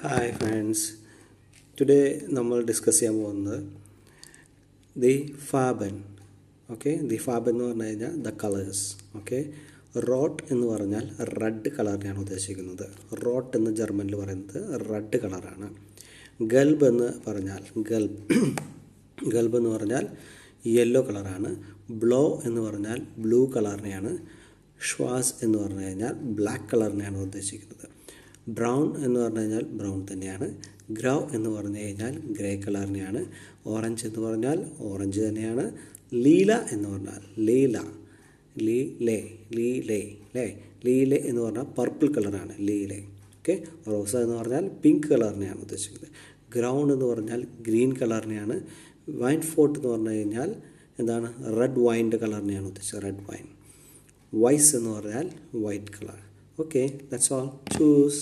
Hi friends, today നമ്മൾ discuss ചെയ്യാൻ പോകുന്നത് ദി ഫാബൻ. ഓക്കെ, ദി ഫാബൻ എന്ന് പറഞ്ഞു കഴിഞ്ഞാൽ ദ കളേഴ്സ്. ഓക്കെ, റോട്ട് എന്ന് പറഞ്ഞാൽ റെഡ് കളറിനെയാണ് ഉദ്ദേശിക്കുന്നത്. റോട്ട് എന്ന് ജർമ്മനിൽ പറയുന്നത് റെഡ് കളറാണ്. ഗൽബ് എന്ന് പറഞ്ഞാൽ ഗൽബ് എന്ന് പറഞ്ഞാൽ യെല്ലോ കളറാണ്. ബ്ലോ എന്ന് പറഞ്ഞാൽ ബ്ലൂ കളറിനെയാണ്. ഷ്വാസ് എന്ന് പറഞ്ഞു കഴിഞ്ഞാൽ ബ്ലാക്ക് കളറിനെയാണ് ഉദ്ദേശിക്കുന്നത്. ബ്രൗൺ എന്ന് പറഞ്ഞു കഴിഞ്ഞാൽ ബ്രൗൺ തന്നെയാണ്. ഗ്രൗ എന്ന് പറഞ്ഞു കഴിഞ്ഞാൽ ഗ്രേ കളറിനെയാണ്. ഓറഞ്ച് എന്ന് പറഞ്ഞാൽ ഓറഞ്ച് തന്നെയാണ്. ലീല എന്ന് പറഞ്ഞാൽ ലീലെ എന്ന് പറഞ്ഞാൽ പർപ്പിൾ കളറാണ് ലീലെ. ഓക്കെ, റോസ എന്ന് പറഞ്ഞാൽ പിങ്ക് കളറിനെയാണ് ഉദ്ദേശിക്കുന്നത്. ഗ്രൗണ്ട് എന്ന് പറഞ്ഞാൽ ഗ്രീൻ കളറിനെയാണ്. വൈൻ ഫോർട്ട് എന്ന് പറഞ്ഞു കഴിഞ്ഞാൽ എന്താണ്, റെഡ് വൈൻ്റെ കളറിനെയാണ് ഉദ്ദേശിച്ചത്, റെഡ് വൈൻ. വൈസ് എന്ന് പറഞ്ഞാൽ white colour. Okay, that's all. Choose.